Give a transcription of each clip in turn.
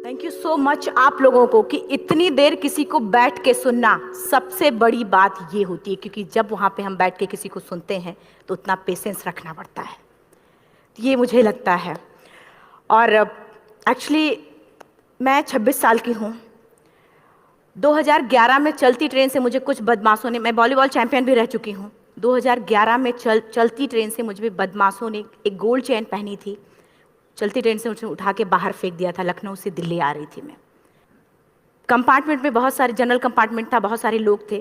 Thank you so much आप लोगों को कि इतनी देर किसी को बैठ के सुनना सबसे बड़ी बात ये होती है, क्योंकि जब वहाँ पे हम बैठ के किसी को सुनते हैं तो उतना पेशेंस रखना पड़ता है, ये मुझे लगता है। और एक्चुअली मैं 26 साल की हूँ। 2011 में चलती ट्रेन से मुझे कुछ बदमाशों ने, मैं वॉलीबॉल चैंपियन भी रह चुकी हूँ, 2011 में चलती ट्रेन से मुझे बदमाशों ने एक गोल्ड चेन पहनी थी, चलती ट्रेन से मुझे उठा के बाहर फेंक दिया था। लखनऊ से दिल्ली आ रही थी मैं। कंपार्टमेंट में बहुत सारे, जनरल कंपार्टमेंट था, बहुत सारे लोग थे,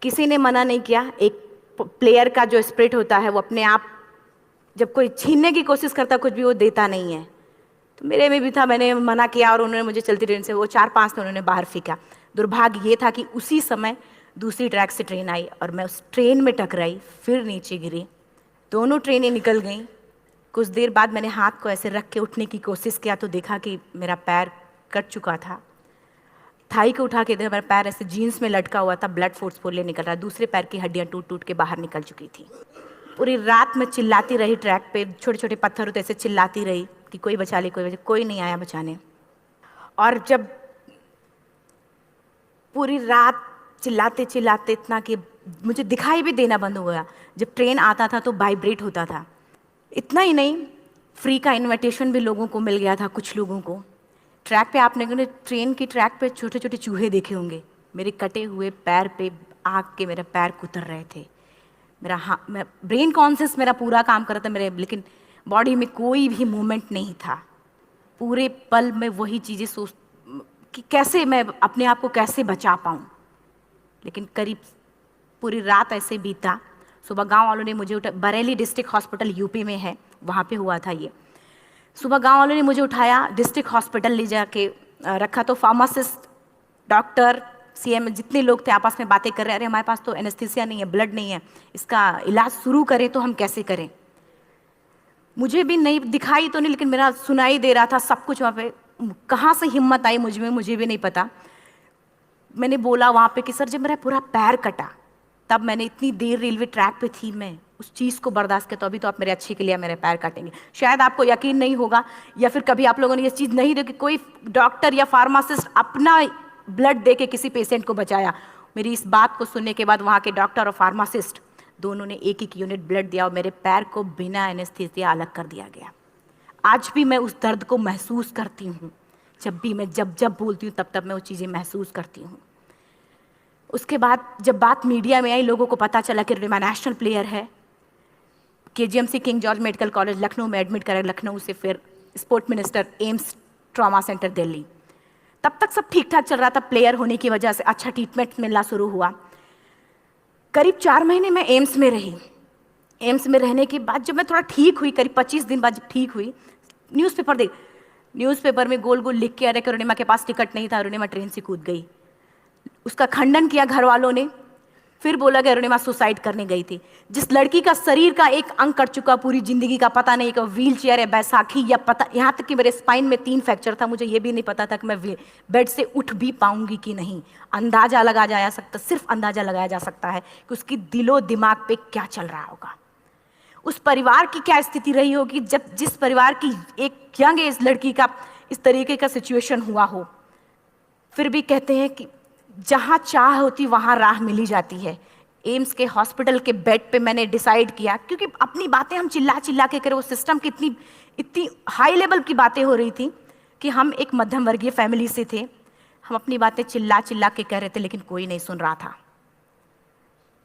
किसी ने मना नहीं किया। एक प्लेयर का जो स्पिरिट होता है वो अपने आप, जब कोई छीनने की कोशिश करता कुछ भी, वो देता नहीं है। तो मेरे में भी था, मैंने मना किया और उन्होंने मुझे चलती ट्रेन से, वो 4-5 थे, उन्होंने बाहर फेंका। दुर्भाग्य ये था कि उसी समय दूसरी ट्रैक से ट्रेन आई और मैं उस ट्रेन में टकराई, फिर नीचे गिरी। दोनों ट्रेनें निकल गईं। कुछ देर बाद मैंने हाथ को ऐसे रख के उठने की कोशिश किया तो देखा कि मेरा पैर कट चुका था। थाई को उठा के देखा, मेरा पैर ऐसे जीन्स में लटका हुआ था, ब्लड फोर्सफुली निकल रहा, दूसरे पैर की हड्डियाँ टूट टूट के बाहर निकल चुकी थी। पूरी रात मैं चिल्लाती रही, ट्रैक पे छोटे छोटे पत्थर होते, ऐसे चिल्लाती रही कि कोई बचा ले, कोई नहीं आया बचाने। और जब पूरी रात चिल्लाते चिल्लाते इतना कि मुझे दिखाई भी देना बंद हो गया, जब ट्रेन आता था तो वाइब्रेट होता था। इतना ही नहीं, फ्री का इनविटेशन भी लोगों को मिल गया था, कुछ लोगों को। ट्रैक पे आपने ट्रेन की ट्रैक पे छोटे छोटे चूहे देखे होंगे, मेरे कटे हुए पैर पे आग के मेरे पैर कुतर रहे थे। मैं ब्रेन कॉन्शियस मेरा पूरा काम कर रहा था मेरे, लेकिन बॉडी में कोई भी मूवमेंट नहीं था। पूरे पल में वही चीज़ें सोच कि कैसे मैं अपने आप को कैसे बचा पाऊँ। लेकिन करीब पूरी रात ऐसे बीता। सुबह गांव वालों ने मुझे बरेली डिस्ट्रिक्ट हॉस्पिटल यूपी में है, वहाँ पे हुआ था ये। सुबह गांव वालों ने मुझे उठाया, डिस्ट्रिक्ट हॉस्पिटल ले जाके रखा। तो फार्मासिस्ट, डॉक्टर, सीएम, जितने लोग थे आपस में बातें कर रहे, अरे हमारे पास तो एनेस्थीसिया नहीं है, ब्लड नहीं है, इसका इलाज शुरू करें तो हम कैसे करें। मुझे भी नहीं दिखाई तो नहीं, लेकिन मेरा सुनाई दे रहा था सब कुछ वहाँ पे। कहाँ से हिम्मत आई मुझ में, मुझे भी नहीं पता। मैंने बोला वहाँ पे कि सर जब मेरा पूरा पैर कटा, तब मैंने इतनी देर रेलवे ट्रैक पे थी, मैं उस चीज़ को बर्दाश्त किया, तो अभी तो आप मेरे अच्छे के लिए मेरे पैर काटेंगे। शायद आपको यकीन नहीं होगा, या फिर कभी आप लोगों ने ये चीज़ नहीं देखी, कोई डॉक्टर या फार्मासिस्ट अपना ब्लड दे के किसी पेशेंट को बचाया। मेरी इस बात को सुनने के बाद वहाँ के डॉक्टर और फार्मासिस्ट दोनों ने एक एक यूनिट ब्लड दिया और मेरे पैर को बिना एनेस्थीसिया अलग कर दिया गया। आज भी मैं उस दर्द को महसूस करती हूँ। जब भी मैं जब जब बोलती हूँ तब तब मैं वो चीज़ें महसूस करती हूँ। उसके बाद जब बात मीडिया में आई, लोगों को पता चला कि रिमा नेशनल प्लेयर है, KGMC king George medical college Lucknow में एडमिट करा, लखनऊ से फिर sport minister, AIIMS trauma centre Delhi. तब तक सब ठीक ठाक चल रहा था, प्लेयर होने की वजह से अच्छा ट्रीटमेंट मिलना शुरू हुआ। करीब 4 महीने मैं एम्स में रही। एम्स में रहने के बाद जब मैं थोड़ा ठीक हुई, करीब 25 दिन बाद जब ठीक हुई, न्यूज़पेपर में गोल गोल लिख के आ रहे कि अरुणिमा के पास टिकट नहीं था, अरुणिमा ट्रेन से कूद गई। उसका खंडन किया घर वालों ने, फिर बोला कि अरुणिमा सुसाइड करने गई थी। जिस लड़की का शरीर का एक अंग कट चुका, पूरी जिंदगी का पता नहीं कि व्हील चेयर है, बैसाखी, या पता, यहाँ तक कि मेरे स्पाइन में 3 फ्रैक्चर था, मुझे ये भी नहीं पता था कि मैं बेड से उठ भी पाऊंगी कि नहीं। अंदाजा लगाया जा सकता, सिर्फ अंदाजा लगाया जा सकता है कि उसकी दिलो दिमाग पे क्या चल रहा होगा, उस परिवार की क्या स्थिति रही होगी, जब जिस परिवार की एक यंग एज लड़की का इस तरीके का सिचुएशन हुआ हो। फिर भी कहते हैं कि जहाँ चाह होती वहाँ राह मिली जाती है। एम्स के हॉस्पिटल के बेड पे मैंने डिसाइड किया, क्योंकि अपनी बातें हम चिल्ला चिल्ला के करें, वो सिस्टम की इतनी हाई लेवल की बातें हो रही थी कि हम एक मध्यम वर्गीय फैमिली से थे, हम अपनी बातें चिल्ला चिल्ला के कह रहे थे, लेकिन कोई नहीं सुन रहा था।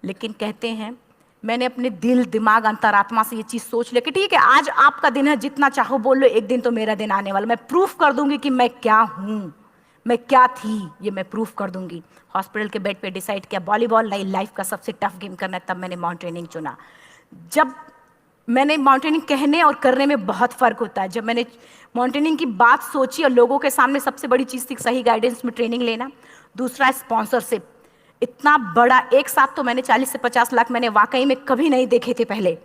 लेकिन कहते हैं मैंने अपने दिल, दिमाग, अंतरात्मा से ये चीज़ सोच लिया कि ठीक है, आज आपका दिन है, जितना चाहो बोल लो, एक दिन तो मेरा दिन आने वाला, मैं प्रूफ कर दूंगी कि मैं क्या हूँ, मैं क्या थी, ये मैं प्रूफ कर दूंगी। हॉस्पिटल के बेड पे डिसाइड किया वॉलीबॉल लाइफ का सबसे टफ गेम करना है, तब मैंने माउंटेनिंग चुना। जब मैंने माउंटेनिंग कहने और करने में बहुत फ़र्क होता है। जब मैंने माउंटेनिंग की बात सोची और लोगों के सामने, सबसे बड़ी चीज़ थी सही गाइडेंस में ट्रेनिंग लेना, दूसरा स्पॉन्सरशिप। इतना बड़ा एक साथ तो मैंने 40 से 50 लाख मैंने वाकई में कभी नहीं देखे थे पहले।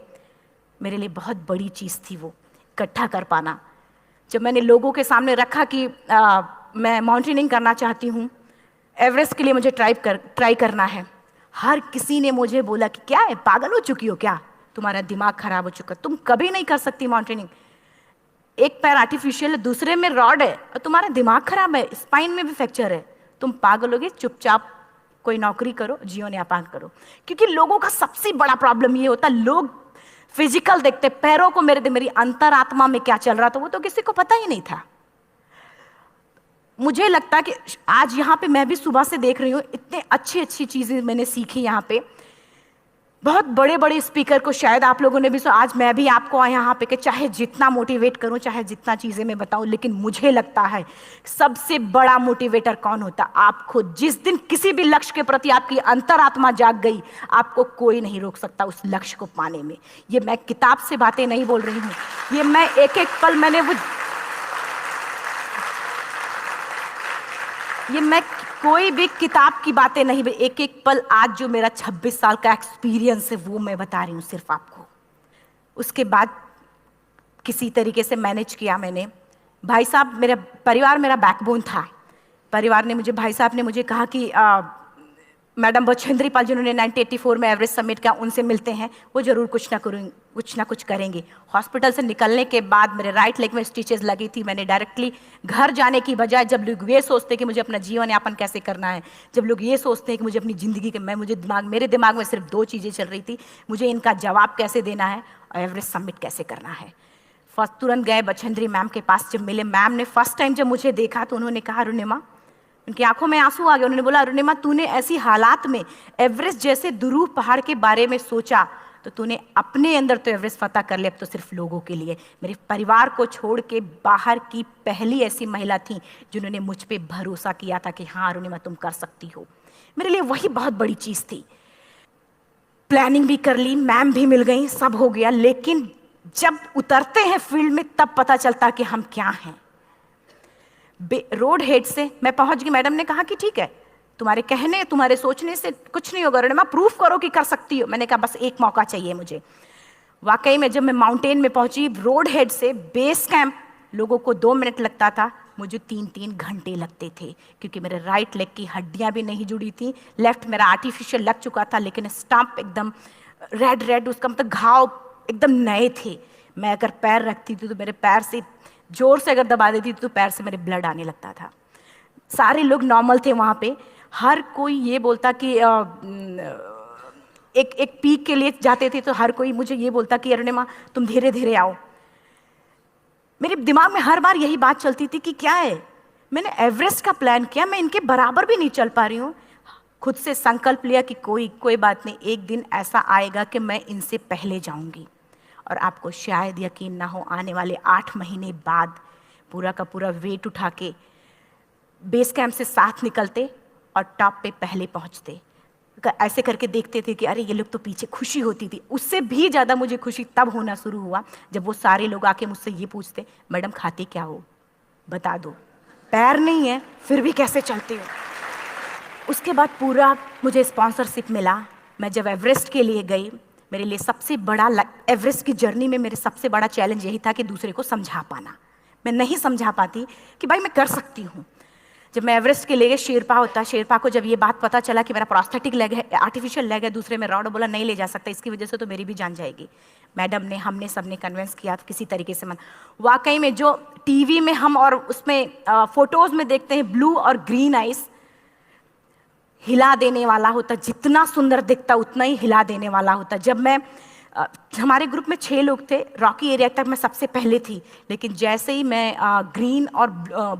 मेरे लिए बहुत बड़ी चीज़ थी वो इकट्ठा कर पाना। जब मैंने लोगों के सामने रखा कि मैं माउंटेनिंग करना चाहती हूँ, एवरेस्ट के लिए मुझे ट्राई करना है, हर किसी ने मुझे बोला कि क्या है, पागल हो चुकी हो क्या, तुम्हारा दिमाग खराब हो चुका, तुम कभी नहीं कर सकती माउंटेनिंग। एक पैर आर्टिफिशियल है, दूसरे में रॉड है, और तुम्हारा दिमाग खराब है, स्पाइन में भी फ्रैक्चर है, तुम पागल होगे, चुपचाप कोई नौकरी करो, जीवन यापन करो। क्योंकि लोगों का सबसे बड़ा प्रॉब्लम ये होता है, लोग फिजिकल देखते, पैरों को मेरी अंतरात्मा में क्या चल रहा था वो तो किसी को पता ही नहीं था। मुझे लगता है कि आज यहाँ पे मैं भी सुबह से देख रही हूँ, इतने अच्छी अच्छी चीजें मैंने सीखी यहाँ पे। बहुत बड़े बड़े स्पीकर को शायद आप लोगों ने भी सुना, आज मैं भी आपको यहाँ पे कि चाहे जितना मोटिवेट करूँ, चाहे जितना चीज़ें मैं बताऊँ, लेकिन मुझे लगता है सबसे बड़ा मोटिवेटर कौन होता, आप खुद। जिस दिन किसी भी लक्ष्य के प्रति आपकी अंतरात्मा जाग गई, आपको कोई नहीं रोक सकता उस लक्ष्य को पाने में। ये मैं किताब से बातें नहीं बोल रही हूँ, ये मैं एक एक पल मैंने ये मैं कोई भी किताब की बातें नहीं, एक एक पल आज जो मेरा 26 साल का एक्सपीरियंस है वो मैं बता रही हूँ सिर्फ आपको। उसके बाद किसी तरीके से मैनेज किया मैंने। भाई साहब, मेरा परिवार मेरा बैकबोन था। परिवार ने मुझे, भाई साहब ने मुझे कहा कि मैडम बछेंद्री पाल जिन्होंने 1984 में एवरेस्ट समिट किया, उनसे मिलते हैं, वो जरूर कुछ ना कुछ करेंगे। हॉस्पिटल से निकलने के बाद मेरे राइट लेग में स्टिचेस लगी थी। मैंने डायरेक्टली घर जाने की बजाय, जब लोग ये सोचते हैं कि मुझे अपना जीवन यापन कैसे करना है, जब लोग ये सोचते हैं कि मुझे अपनी ज़िंदगी के मेरे दिमाग में सिर्फ 2 चीज़ें चल रही थी, मुझे इनका जवाब कैसे देना है और एवरेस्ट समिट कैसे करना है। फर्स्ट तुरंत गए बछेंद्री मैम के पास। जब मिले, मैम ने फर्स्ट टाइम जब मुझे देखा तो उन्होंने कहा, अरुणिमा, उनकी आंखों में आंसू आ गए। उन्होंने बोला, अरुणिमा, तूने ऐसी हालात में एवरेस्ट जैसे दुरूह पहाड़ के बारे में सोचा तो तूने अपने अंदर तो एवरेस्ट फतह कर लिया, अब तो सिर्फ लोगों के लिए। मेरे परिवार को छोड़ के बाहर की पहली ऐसी महिला थी जिन्होंने मुझ पे भरोसा किया था कि हाँ अरुणिमा, तुम कर सकती हो। मेरे लिए वही बहुत बड़ी चीज़ थी। प्लानिंग भी कर ली, मैम भी मिल गई, सब हो गया। लेकिन जब उतरते हैं फील्ड में तब पता चलता कि हम क्या हैं। रोड हेड से मैं पहुंच गई। मैडम ने कहा कि ठीक है, तुम्हारे कहने तुम्हारे सोचने से कुछ नहीं होगा अरुणिमा, प्रूफ करो कि कर सकती हो। मैंने कहा बस एक मौका चाहिए मुझे। वाकई में जब मैं माउंटेन में पहुंची, रोड हेड से बेस कैंप लोगों को 2 मिनट लगता था, मुझे 3-3 घंटे लगते थे, क्योंकि मेरे राइट लेग की हड्डियां भी नहीं जुड़ी थी। लेफ्ट मेरा आर्टिफिशियल लग चुका था, लेकिन स्टंप एकदम रेड, उसका मतलब घाव एकदम नए थे। मैं अगर पैर रखती थी तो मेरे पैर से जोर से अगर दबा देती थी तो पैर से मेरे ब्लड आने लगता था। सारे लोग नॉर्मल थे वहाँ पे। हर कोई ये बोलता कि एक पीक के लिए जाते थे तो हर कोई मुझे ये बोलता कि अरुणिमा, तुम धीरे धीरे आओ। मेरे दिमाग में हर बार यही बात चलती थी कि क्या है, मैंने एवरेस्ट का प्लान किया, मैं इनके बराबर भी नहीं चल पा रही हूँ। खुद से संकल्प लिया कि कोई बात नहीं, एक दिन ऐसा आएगा कि मैं इनसे पहले जाऊंगी। और आपको शायद यकीन ना हो, आने वाले 8 महीने बाद पूरा का पूरा वेट उठा के बेस कैंप से साथ निकलते और टॉप पे पहले पहुंचते। ऐसे करके देखते थे कि अरे ये लोग तो पीछे। खुशी होती थी। उससे भी ज़्यादा मुझे खुशी तब होना शुरू हुआ जब वो सारे लोग आके मुझसे ये पूछते, मैडम खाते क्या हो, बता दो। पैर नहीं है फिर भी कैसे चलते हो। उसके बाद पूरा मुझे स्पॉन्सरशिप मिला। मैं जब एवरेस्ट के लिए गई, मेरे लिए सबसे बड़ा एवरेस्ट की जर्नी में मेरे सबसे बड़ा चैलेंज यही था कि दूसरे को समझा पाना। मैं नहीं समझा पाती कि भाई मैं कर सकती हूँ। जब मैं एवरेस्ट के लिए गई, शेरपा को जब ये बात पता चला कि मेरा प्रोस्थेटिक लेग है, आर्टिफिशियल लेग है, दूसरे में रॉड, बोला नहीं ले जा सकता, इसकी वजह से तो मेरी भी जान जाएगी। मैडम ने, हमने सबने कन्विंस किया किसी तरीके से। मन वाकई में जो टीवी में हम और उसमें फोटोज में देखते हैं, ब्लू और ग्रीन आइस, हिला देने वाला होता। जितना सुंदर दिखता उतना ही हिला देने वाला होता। जब मैं हमारे ग्रुप में 6 लोग थे, रॉकी एरिया तक मैं सबसे पहले थी, लेकिन जैसे ही मैं ग्रीन और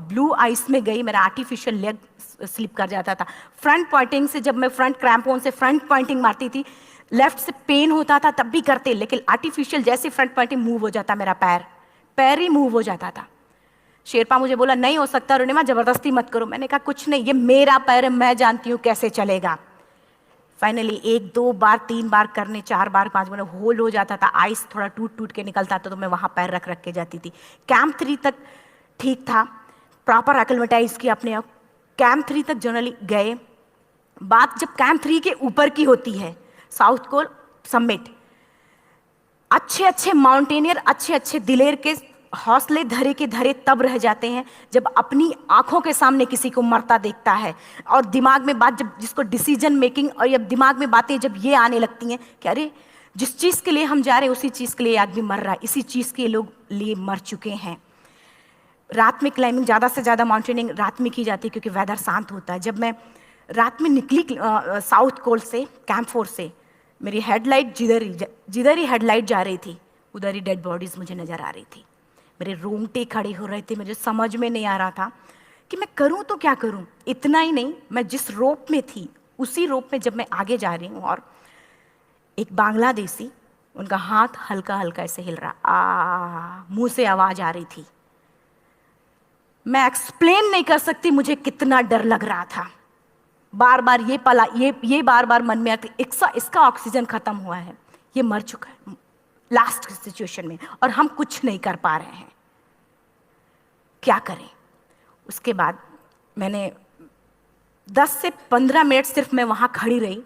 ब्लू आइस में गई, मेरा आर्टिफिशियल लेग स्लिप कर जाता था। फ्रंट पॉइंटिंग से, जब मैं फ्रंट क्रैम्पोन से फ्रंट पॉइंटिंग मारती थी, लेफ्ट से पेन होता था तब भी करते, लेकिन आर्टिफिशियल जैसे फ्रंट पॉइंटिंग मूव हो जाता, मेरा पैर ही मूव हो जाता था। शेरपा मुझे बोला नहीं हो सकता अरुणिमा, जबरदस्ती मत करो। मैंने कहा कुछ नहीं, ये मेरा पैर है, मैं जानती हूँ कैसे चलेगा। फाइनली 1, 2 बार, 3 बार करने, 4 बार, 5 बार होल हो जाता था। आइस थोड़ा टूट के निकलता था तो मैं वहाँ पैर रख के जाती थी। कैंप 3 तक ठीक था, प्रॉपर एक्लिमेटाइज किया अपने आप। कैंप 3 तक जनरली गए। बात जब कैंप 3 के ऊपर की होती है, साउथ कोल समिट, अच्छे माउंटेनियर, अच्छे दिलेर के हौसले धरे के धरे तब रह जाते हैं जब अपनी आंखों के सामने किसी को मरता देखता है, और दिमाग में बात, जब जिसको डिसीजन मेकिंग, और जब दिमाग में बातें जब ये आने लगती हैं कि अरे जिस चीज़ के लिए हम जा रहे हैं उसी चीज़ के लिए आदमी मर रहा है, इसी चीज़ के लोग लिए मर चुके हैं। रात में क्लाइंबिंग, ज़्यादा से ज़्यादा माउंटेनिंग रात में की जाती है क्योंकि वेदर शांत होता है। जब मैं रात में निकली साउथ कोल से, कैंप 4 से, मेरी हेडलाइट जिधर ही हेडलाइट जा रही थी उधर ही डेड बॉडीज़ मुझे नज़र आ रही थी। मेरे रोंगटे खड़े हो रहे थे, मुझे समझ में नहीं आ रहा था कि मैं करूं तो क्या करूं। इतना ही नहीं, मैं जिस रोप में थी उसी रोप में जब मैं आगे जा रही हूँ और एक बांग्लादेशी, उनका हाथ हल्का हल्का ऐसे हिल रहा, मुंह से आवाज आ रही थी। मैं एक्सप्लेन नहीं कर सकती मुझे कितना डर लग रहा था। बार बार ये बार बार मन में आती, इसका ऑक्सीजन खत्म हुआ है, ये मर चुका है लास्ट सिचुएशन में, और हम कुछ नहीं कर पा रहे हैं, क्या करें। उसके बाद मैंने 10 से 15 मिनट सिर्फ मैं वहाँ खड़ी रही।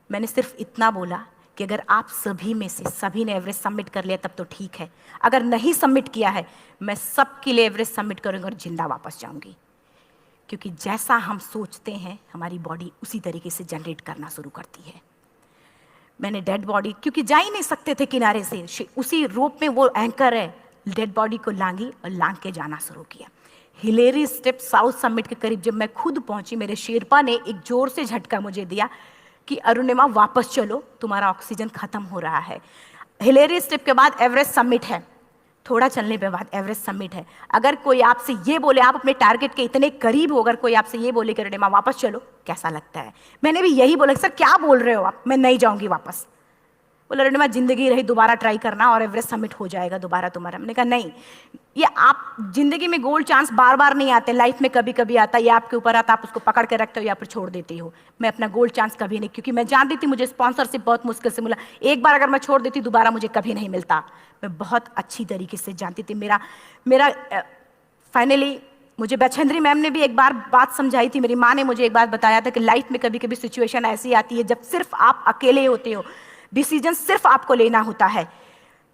मैंने सिर्फ इतना बोला कि अगर आप सभी में से सभी ने एवरेस्ट सबमिट कर लिया तब तो ठीक है, अगर नहीं सबमिट किया है मैं सबके लिए एवरेस्ट सबमिट करूँगी और जिंदा वापस जाऊँगी। क्योंकि जैसा हम सोचते हैं हमारी बॉडी उसी तरीके से जनरेट करना शुरू करती है। मैंने डेड बॉडी, क्योंकि जा ही नहीं सकते थे किनारे से, उसी रोप में वो एंकर है, डेड बॉडी को लांगी और लांग के जाना शुरू किया। हिलेरी स्टेप साउथ समिट के करीब जब मैं खुद पहुंची, मेरे शेरपा ने एक जोर से झटका मुझे दिया कि अरुणिमा वापस चलो, तुम्हारा ऑक्सीजन खत्म हो रहा है। हिलेरी स्टेप के बाद एवरेस्ट समिट है, थोड़ा चलने के बाद एवरेस्ट समिट है। अगर कोई आपसे ये बोले, आप अपने टारगेट के इतने करीब हो, अगर कोई आपसे ये बोले कि अरुणिमा वापस चलो, कैसा लगता है? मैंने भी यही बोला, सर क्या बोल रहे हो आप, मैं नहीं जाऊंगी वापस। बोला अरुणिमा जिंदगी रही, दोबारा ट्राई करना और एवरेस्ट समिट हो जाएगा दोबारा तुम्हारा। मैंने कहा नहीं, ये आप जिंदगी में गोल्ड चांस बार बार नहीं आते, लाइफ में कभी कभी आता है, ये आपके ऊपर आता, आप उसको पकड़ के रखते हो या फिर छोड़ देते हो। मैं अपना गोल्ड चांस कभी नहीं, क्योंकि मैं जानती थी मुझे स्पॉन्सरशिप बहुत मुश्किल से मिला, एक बार अगर मैं छोड़ देती दोबारा मुझे कभी नहीं मिलता। मैं बहुत अच्छी तरीके से जानती थी। मेरा फाइनली मुझे बछेंद्री मैम ने भी एक बार बात समझाई थी, मेरी माँ ने मुझे एक बात बताया था कि लाइफ में कभी कभी सिचुएशन ऐसी आती है जब सिर्फ आप अकेले होते हो, डिसीजन सिर्फ आपको लेना होता है।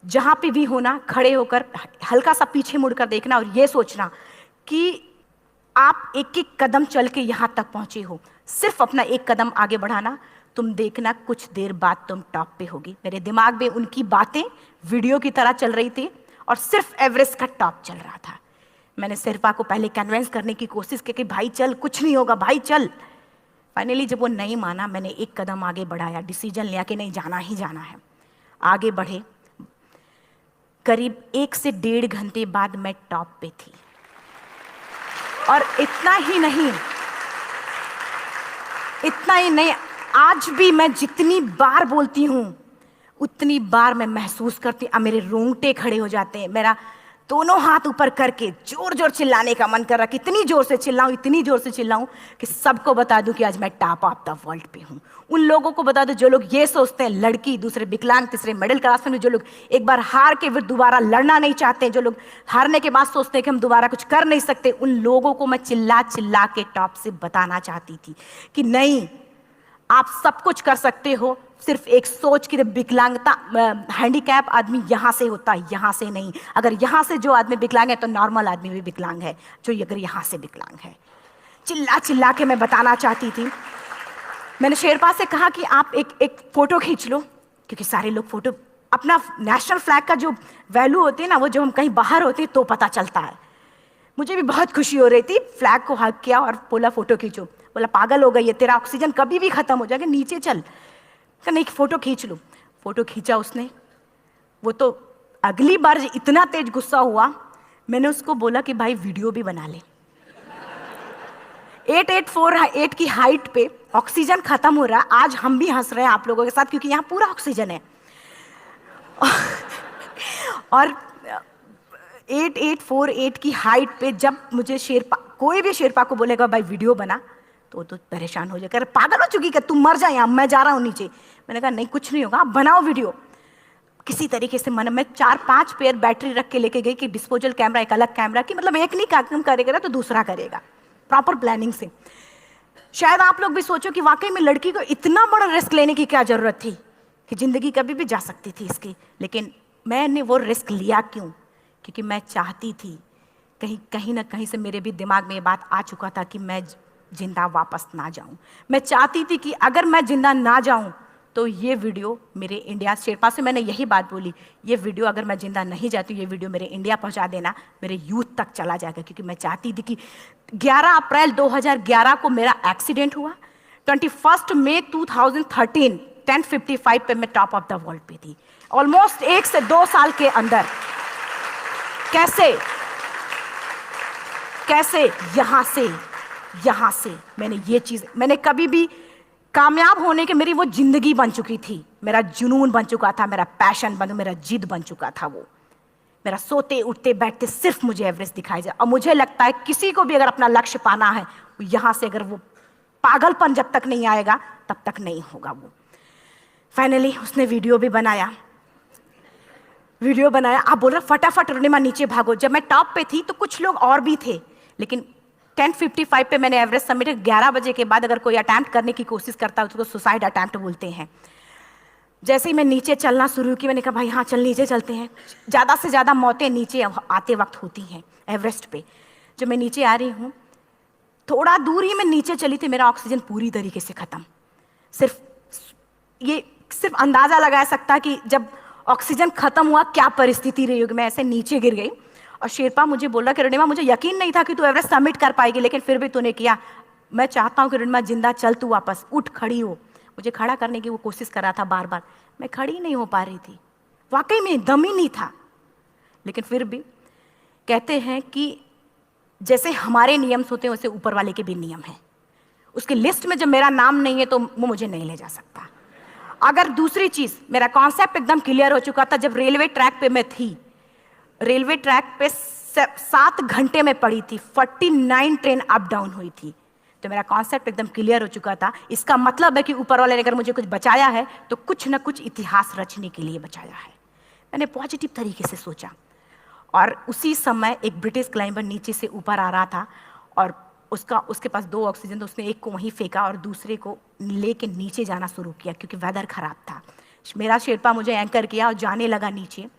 जहां पे भी होना, खड़े होकर हल्का सा पीछे मुड़कर देखना और ये सोचना कि आप एक एक कदम चल के यहां तक पहुंचे हो, सिर्फ अपना एक कदम आगे बढ़ाना, तुम देखना कुछ देर बाद तुम टॉप पे होगी। मेरे दिमाग में उनकी बातें वीडियो की तरह चल रही थी और सिर्फ एवरेस्ट का टॉप चल रहा था। मैंने शेरपा को पहले कन्विंस करने की कोशिश की कि भाई चल, कुछ नहीं होगा भाई चल। फाइनली जब वो नहीं माना, मैंने एक कदम आगे बढ़ाया, डिसीजन लिया कि नहीं, जाना ही जाना है। आगे बढ़े, करीब 1 से 1.5 घंटे बाद मैं टॉप पे थी। और इतना ही नहीं, आज भी मैं जितनी बार बोलती हूं उतनी बार मैं महसूस करती, अब मेरे रोंगटे खड़े हो जाते हैं, मेरा दोनों हाथ ऊपर करके जोर जोर चिल्लाने का मन कर रहा कि इतनी जोर से चिल्लाऊं, इतनी जोर से चिल्लाऊं कि सबको बता दूं कि आज मैं टॉप ऑफ द वर्ल्ड पे हूं। उन लोगों को बता दूं जो लोग ये सोचते हैं, लड़की, दूसरे विकलांग, तीसरे मिडिल क्लास में, जो लोग एक बार हार के फिर दोबारा लड़ना नहीं चाहते, जो लोग हारने के बाद सोचते हैं कि हम दोबारा कुछ कर नहीं सकते, उन लोगों को मैं चिल्ला चिल्ला के टॉप से बताना चाहती थी कि नहीं, आप सब कुछ कर सकते हो। सिर्फ एक सोच की विकलांगता, हैंडीकैप आदमी यहां से होता है, यहां से नहीं। अगर यहां से जो आदमी विकलांग है तो नॉर्मल आदमी भी विकलांग है, जो अगर यहां से विकलांग है। चिल्ला चिल्ला के मैं बताना चाहती थी। मैंने शेरपा से कहा कि आप एक फोटो खींच लो, क्योंकि सारे लोग फोटो, अपना नेशनल फ्लैग का जो वैल्यू होती है ना, वो जो हम कहीं बाहर होते हैं तो पता चलता है। मुझे भी बहुत खुशी हो रही थी, फ्लैग को हग किया और बोला फोटो खींचो। बोला पागल हो गई है, तेरा ऑक्सीजन कभी भी खत्म हो जाएगा, नीचे चल। नहीं, फोटो खींच लो। फोटो खींचा उसने। वो तो अगली बार इतना तेज गुस्सा हुआ, मैंने उसको बोला कि भाई वीडियो भी बना ले। 8848 की हाइट पे ऑक्सीजन खत्म हो रहा है, आज हम भी हंस रहे हैं आप लोगों के साथ क्योंकि यहाँ पूरा ऑक्सीजन है। और 8848 की हाइट पे जब मुझे शेरपा, कोई भी शेरपा को बोलेगा भाई वीडियो बना, तो परेशान हो जाएगा, पागल हो चुकी, कि तुम मर जाए, यहाँ मैं जा रहा हूँ नीचे। मैंने कहा नहीं, कुछ नहीं होगा, आप बनाओ वीडियो। किसी तरीके से मैं 4-5 पेयर बैटरी रख के लेके गई कि डिस्पोजल कैमरा, एक अलग कैमरा, कि मतलब एक नहीं काम करेगा तो दूसरा करेगा, प्रॉपर प्लानिंग से। शायद आप लोग भी सोचो कि वाकई में लड़की को इतना बड़ा रिस्क लेने की क्या जरूरत थी, कि जिंदगी कभी भी जा सकती थी इसकी। लेकिन मैंने वो रिस्क लिया क्यों? क्योंकि मैं चाहती थी, कहीं ना कहीं से मेरे भी दिमाग में ये बात आ चुका था कि मैं जिंदा वापस ना जाऊं। मैं चाहती थी कि अगर मैं जिंदा ना जाऊं तो ये वीडियो मेरे इंडिया शेरपा से मैंने यही बात बोली, ये वीडियो अगर मैं जिंदा नहीं जाती हूँ, ये वीडियो मेरे इंडिया पहुँचा देना, मेरे यूथ तक चला जाएगा। क्योंकि मैं चाहती थी कि 11 अप्रैल 2011 को मेरा एक्सीडेंट हुआ, 21 मई 2013 10:55 पे मैं टॉप ऑफ द वर्ल्ड पे थी। ऑलमोस्ट 1 से 2 साल के अंदर कैसे यहां से मैंने ये चीज, मैंने कभी भी कामयाब होने के, मेरी वो जिंदगी बन चुकी थी, मेरा जुनून बन चुका था, मेरा पैशन मेरा जिद बन चुका था। वो मेरा सोते उठते बैठते सिर्फ मुझे एवरेस्ट दिखाई जाए। और मुझे लगता है किसी को भी अगर अपना लक्ष्य पाना है, यहां से अगर वो पागलपन जब तक नहीं आएगा तब तक नहीं होगा। वो फाइनली उसने वीडियो बनाया। आप बोल रहे फटाफट अरुणिमा नीचे भागो। जब मैं टॉप पे थी तो कुछ लोग और भी थे, लेकिन 10:55 पे मैंने एवरेस्ट सबमिट। 11 बजे के बाद अगर कोई अटैम्प्ट करने की कोशिश करता है उसको सुसाइड अटैम्प्ट बोलते हैं। जैसे ही मैं नीचे चलना शुरू की, मैंने कहा भाई हाँ चल नीचे चलते हैं। ज़्यादा से ज़्यादा मौतें नीचे आते वक्त होती हैं एवरेस्ट पे। जब मैं नीचे आ रही हूँ, थोड़ा दूर ही मैं नीचे चली थी, मेरा ऑक्सीजन पूरी तरीके से ख़त्म। सिर्फ अंदाज़ा लगाया सकता कि जब ऑक्सीजन खत्म हुआ क्या परिस्थिति रही होगी। मैं ऐसे नीचे गिर गई और शेरपा मुझे बोला कि अरुणिमा मुझे यकीन नहीं था कि तू एवरेस्ट सबमिट कर पाएगी, लेकिन फिर भी तूने किया। मैं चाहता हूँ कि अरुणिमा जिंदा चल, तू वापस उठ, खड़ी हो। मुझे खड़ा करने की वो कोशिश कर रहा था बार बार, मैं खड़ी नहीं हो पा रही थी। वाकई में दम ही नहीं था। लेकिन फिर भी कहते हैं कि जैसे हमारे नियम होते हैं वैसे ऊपर वाले के भी नियम हैं। उसकी लिस्ट में जब मेरा नाम नहीं है तो वो मुझे नहीं ले जा सकता। अगर दूसरी चीज, मेरा कॉन्सेप्ट एकदम क्लियर हो चुका था। जब रेलवे ट्रैक पे मैं थी, रेलवे ट्रैक पे 7 घंटे में पड़ी थी, 49 ट्रेन अप डाउन हुई थी। तो मेरा कॉन्सेप्ट एकदम क्लियर हो चुका था। इसका मतलब है कि ऊपर वाले ने अगर मुझे कुछ बचाया है तो कुछ ना कुछ इतिहास रचने के लिए बचाया है। मैंने पॉजिटिव तरीके से सोचा। और उसी समय एक ब्रिटिश क्लाइंबर नीचे से ऊपर आ रहा था और उसके पास 2 ऑक्सीजन, तो उसने एक को वहीं फेंका और दूसरे को लेके नीचे जाना शुरू किया क्योंकि वेदर खराब था। मेरा शेरपा मुझे एंकर किया और जाने लगा नीचे,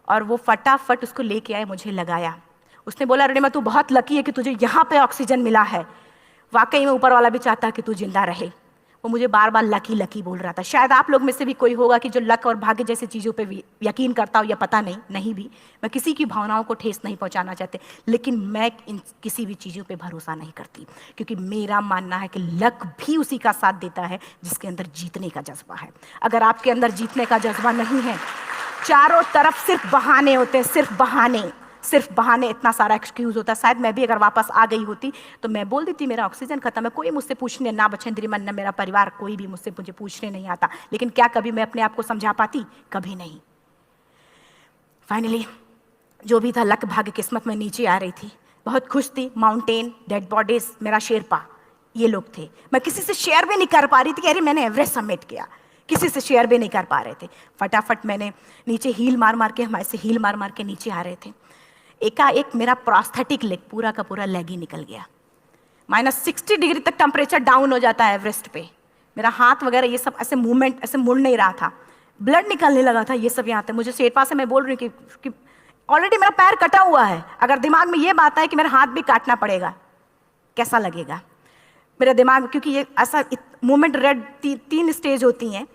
और वो फटाफट उसको लेके आए, मुझे लगाया। उसने बोला अरुणिमा तू बहुत लकी है कि तुझे यहाँ पे ऑक्सीजन मिला है। वाकई में ऊपर वाला भी चाहता है कि तू जिंदा रहे। वो मुझे बार बार लकी लकी बोल रहा था। शायद आप लोग में से भी कोई होगा कि जो लक और भाग्य जैसी चीज़ों पे भी यकीन करता हो, या पता नहीं भी। मैं किसी की भावनाओं को ठेस नहीं पहुंचाना चाहते, लेकिन मैं इन किसी भी चीज़ों पे भरोसा नहीं करती, क्योंकि मेरा मानना है कि लक भी उसी का साथ देता है जिसके अंदर जीतने का जज्बा है। अगर आपके अंदर जीतने का जज्बा नहीं है, चारों तरफ सिर्फ बहाने होते हैं, सिर्फ बहाने, इतना सारा एक्सक्यूज होता है। शायद मैं भी अगर वापस आ गई होती तो मैं बोल देती मेरा ऑक्सीजन खत्म है, कोई मुझसे पूछने ना बचेंद्री मन, ना मेरा परिवार, कोई भी मुझसे पूछने नहीं आता। लेकिन क्या कभी मैं अपने आप को समझा पाती? कभी नहीं। फाइनली जो भी था, लक भाग्य किस्मत में नीचे आ रही थी। बहुत खुश थी। माउंटेन, डेड बॉडीज, मेरा शेरपा, ये लोग थे। मैं किसी से शेयर भी नहीं कर पा रही थी कि अरे मैंने एवरेस्ट सबमिट किया। किसी से शेयर भी नहीं कर पा रहे थे। फटाफट मैंने नीचे हील मार के, हमारे से हील मार के नीचे आ रहे थे। एकाएक मेरा प्रोस्थेटिक लेग, पूरा का पूरा लेग ही निकल गया। -60 डिग्री तक टेम्परेचर डाउन हो जाता है एवरेस्ट पे। मेरा हाथ वगैरह ये सब ऐसे मूवमेंट, ऐसे मुड़ नहीं रहा था, ब्लड निकलने लगा था। ये सब यहाँ था। मुझे शेरपा से मैं बोल रही हूँ कि ऑलरेडी मेरा पैर कटा हुआ है, अगर दिमाग में ये बात है कि मेरा हाथ भी काटना पड़ेगा, कैसा लगेगा मेरा दिमाग? क्योंकि ये ऐसा मूवमेंट, रेड 3 स्टेज होती हैं।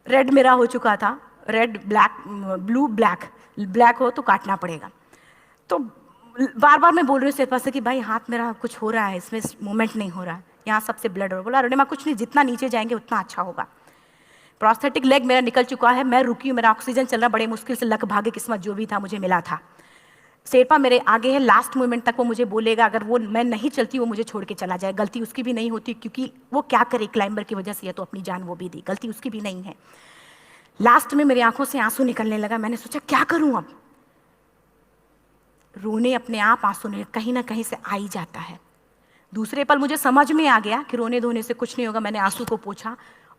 रेड मेरा हो चुका था, रेड, ब्लैक, ब्लू, ब्लैक हो तो काटना पड़ेगा। तो बार बार मैं बोल रही हूँ शेरपा से कि भाई हाथ मेरा कुछ हो रहा है, इसमें मूवमेंट नहीं हो रहा है, यहाँ सबसे ब्लड हो रहा है। बोला अरुणिमा कुछ नहीं, जितना नीचे जाएंगे उतना अच्छा होगा। प्रोस्थेटिक लेग मेरा निकल चुका है, मैं रुकी हूँ, मेरा ऑक्सीजन चल रहा, बड़े मुश्किल से लक भाग्य किस्मत जो भी था मुझे मिला था। शेरपा मेरे आगे है, लास्ट मोमेंट तक वो मुझे बोलेगा, अगर वो मैं नहीं चलती वो मुझे छोड़ के चला जाए। गलती उसकी भी नहीं होती, क्योंकि वो क्या करे, क्लाइंबर की वजह से या तो अपनी जान वो भी दी, गलती उसकी भी नहीं है। लास्ट में मेरी आंखों से आंसू निकलने लगा। मैंने सोचा क्या करूं अब? रोने अपने आप आंसू ने कहीं ना कहीं से आ ही जाता है। दूसरे पल मुझे समझ में आ गया कि रोने धोने से कुछ नहीं होगा। मैंने आंसू को पोंछा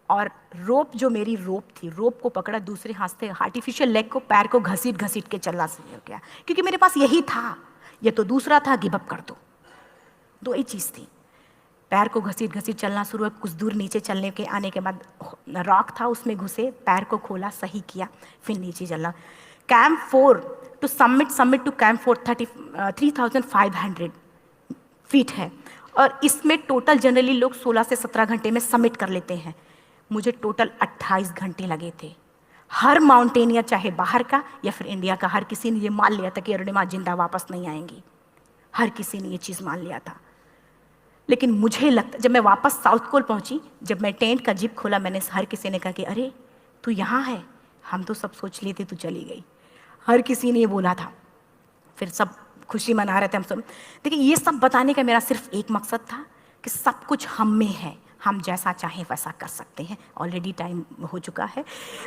और रोप, जो मेरी रोप थी, रोप को पकड़ा, दूसरे हाथ से आर्टिफिशियल लेग को, पैर को घसीट के चलना शुरू हो गया, क्योंकि मेरे पास यही था। ये तो दूसरा था, गिव अप कर दो ही चीज़ थी। पैर को घसीट चलना शुरू हुआ। कुछ दूर नीचे चलने के आने के बाद रॉक था, उसमें घुसे, पैर को खोला, सही किया, फिर नीचे चलना। Camp 4 to summit to camp 4 3500 feet है, और इसमें टोटल जनरली लोग 16 से 17 घंटे में सबमिट कर लेते हैं। मुझे टोटल 28 घंटे लगे थे। हर माउंटेनियर, चाहे बाहर का या फिर इंडिया का, हर किसी ने ये मान लिया था कि अरुणिमा जिंदा वापस नहीं आएंगी। हर किसी ने ये चीज़ मान लिया था। लेकिन मुझे लगता, जब मैं वापस साउथ कोल पहुंची, जब मैं टेंट का जिप खोला, मैंने हर किसी ने कहा कि अरे तू यहाँ है, हम तो सब सोच लिए थे तू चली गई। हर किसी ने ये बोला था। फिर सब खुशी मना रहे थे हम सब। देखिए, ये सब बताने का मेरा सिर्फ एक मकसद था कि सब कुछ हम में है, हम जैसा चाहें वैसा कर सकते हैं। ऑलरेडी टाइम हो चुका है।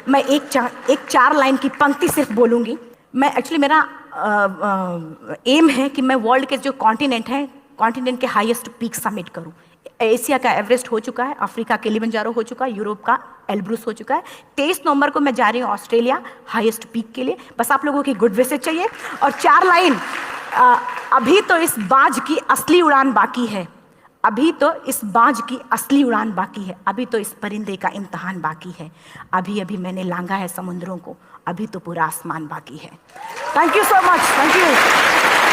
मैं एक चार लाइन की पंक्ति सिर्फ बोलूँगी। मैं एक्चुअली, मेरा एम है कि मैं वर्ल्ड के जो कॉन्टिनेंट हैं, कॉन्टिनेंट के हाईएस्ट पीक समिट करूं। एशिया का एवरेस्ट हो चुका है, अफ्रीका किलिमंजारो हो चुका है, यूरोप का एल्ब्रूस हो चुका है। 23 नवंबर को मैं जा रही हूँ ऑस्ट्रेलिया हाईएस्ट पीक के लिए। बस आप लोगों की गुड विशेस चाहिए। और 4 लाइन, अभी तो इस बाज की असली उड़ान बाकी है, अभी तो इस बाज की असली उड़ान बाकी है, अभी तो इस परिंदे का इम्तहान बाकी है, अभी अभी मैंने लांघा है समुद्रों को, अभी तो पूरा आसमान बाकी है। Thank you so much, thank you.